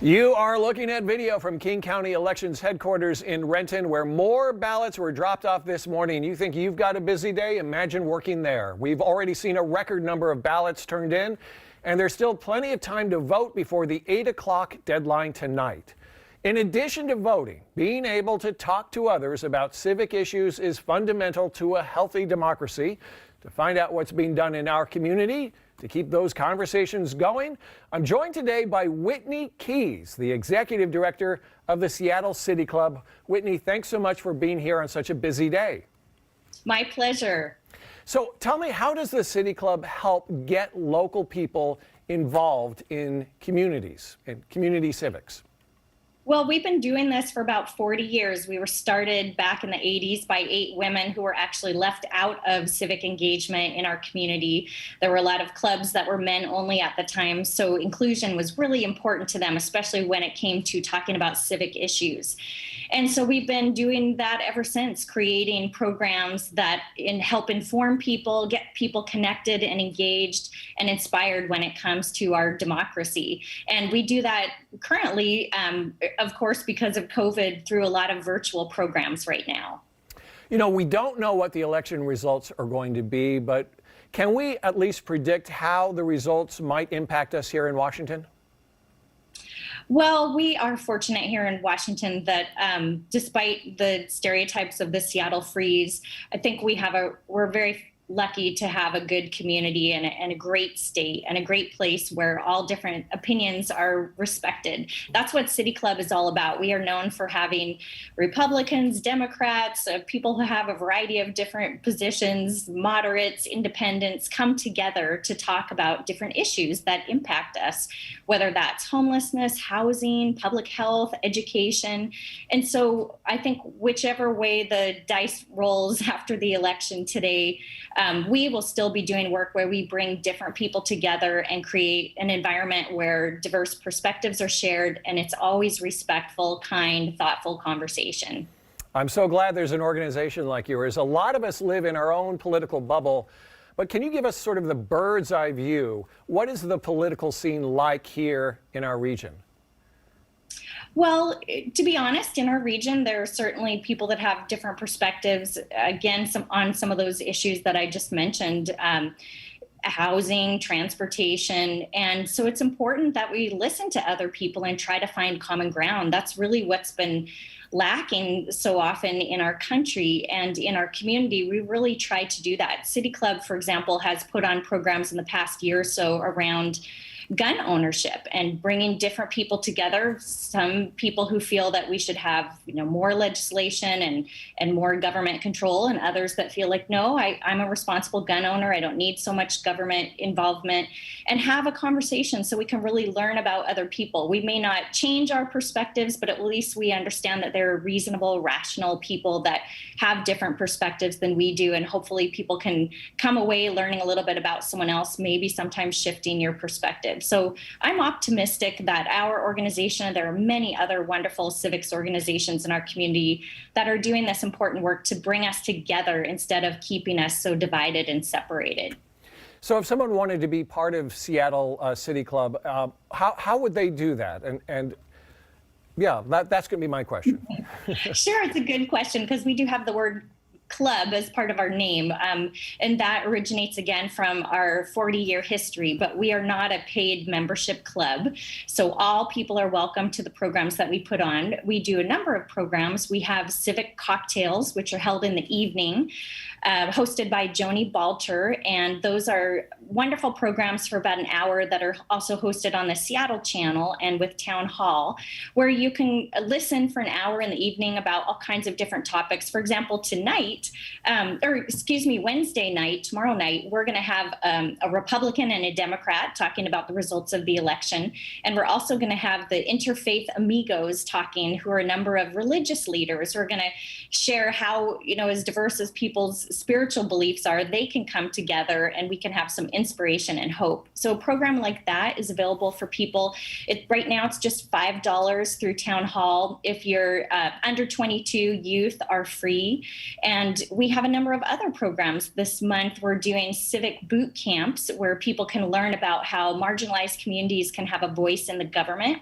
You are looking at video from King County Elections headquarters in Renton, where more ballots were dropped off this morning. You think you've got a busy day? Imagine working there. We've already seen a record number of ballots turned in, and there's still plenty of time to vote before the 8 o'clock deadline tonight. In addition to voting, being able to talk to others about civic issues is fundamental to a healthy democracy. To find out what's being done in our community to keep those conversations going, I'm joined today by Whitney Keyes, the Executive Director of the Seattle CityClub. Whitney, thanks so much for being here on such a busy day. My pleasure. So tell me, how does the CityClub help get local people involved in communities and community civics? Well, we've been doing this for about 40 years. We were started back in the 80s by 8 women who were actually left out of civic engagement in our community. There were a lot of clubs that were men only at the time, so inclusion was really important to them, especially when it came to talking about civic issues. And so we've been doing that ever since, creating programs that help inform people, get people connected and engaged and inspired when it comes to our democracy. And we do that currently, of course, because of COVID, through a lot of virtual programs right now. You know, we don't know what the election results are going to be, but can we at least predict how the results might impact us here in Washington? Well, we are fortunate here in Washington that despite the stereotypes of the Seattle freeze, I think we're very lucky to have a good community and a great state and a great place where all different opinions are respected. That's what City Club is all about. We are known for having Republicans, Democrats, people who have a variety of different positions, moderates, independents, come together to talk about different issues that impact us, whether that's homelessness, housing, public health, education. And so I think whichever way the dice rolls after the election today, we will still be doing work where we bring different people together and create an environment where diverse perspectives are shared, and it's always respectful, kind, thoughtful conversation. I'm so glad there's an organization like yours. A lot of us live in our own political bubble, but can you give us sort of the bird's eye view? What is the political scene like here in our region? Well, to be honest, in our region, there are certainly people that have different perspectives, again, on some of those issues that I just mentioned, housing, transportation. And so it's important that we listen to other people and try to find common ground. That's really what's been lacking so often in our country and in our community. We really try to do that. City Club, for example, has put on programs in the past year or so around gun ownership and bringing different people together. Some people who feel that we should have, more legislation and more government control, and others that feel like, no, I'm a responsible gun owner. I don't need so much government involvement, and have a conversation so we can really learn about other people. We may not change our perspectives, but at least we understand that there are reasonable, rational people that have different perspectives than we do. And hopefully people can come away learning a little bit about someone else, maybe sometimes shifting your perspective. So I'm optimistic that our organization, there are many other wonderful civics organizations in our community that are doing this important work to bring us together instead of keeping us so divided and separated. So if someone wanted to be part of Seattle City Club, how would they do that? And yeah, that's going to be my question. Sure, it's a good question, because we do have the word club as part of our name, and that originates again from our 40-year history, but we are not a paid membership club, so all people are welcome to the programs that we put on. We do a number of programs. We have civic cocktails, which are held in the evening, hosted by Joni Balter, and those are wonderful programs for about an hour that are also hosted on the Seattle channel and with Town Hall, where you can listen for an hour in the evening about all kinds of different topics. For example, Wednesday night, tomorrow night, we're going to have a Republican and a Democrat talking about the results of the election. And we're also going to have the interfaith amigos talking, who are a number of religious leaders who are going to share how, as diverse as people's spiritual beliefs are, they can come together and we can have some inspiration and hope. So a program like that is available for people. Right now, it's just $5 through Town Hall. If you're under 22, youth are free. And And we have a number of other programs. This month, we're doing civic boot camps where people can learn about how marginalized communities can have a voice in the government.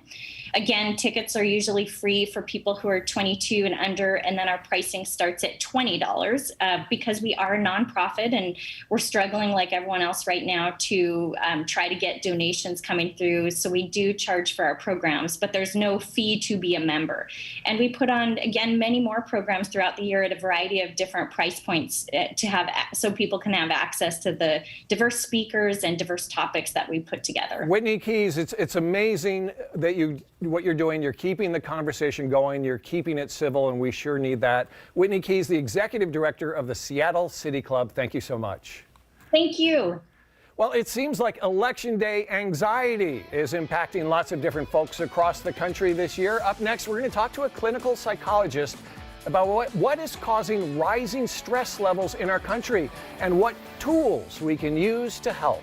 Again, tickets are usually free for people who are 22 and under, and then our pricing starts at $20 because we are a nonprofit and we're struggling like everyone else right now to try to get donations coming through. So we do charge for our programs, but there's no fee to be a member. And we put on, again, many more programs throughout the year at a variety of different price points to have so people can have access to the diverse speakers and diverse topics that we put together. Whitney Keyes, it's amazing that what you're doing. You're keeping the conversation going. You're keeping it civil, and we sure need that. Whitney Keyes, the Executive Director of the Seattle CityClub. Thank you so much. Thank you. Well, it seems like Election Day anxiety is impacting lots of different folks across the country this year. Up next, we're going to talk to a clinical psychologist about what is causing rising stress levels in our country and what tools we can use to help.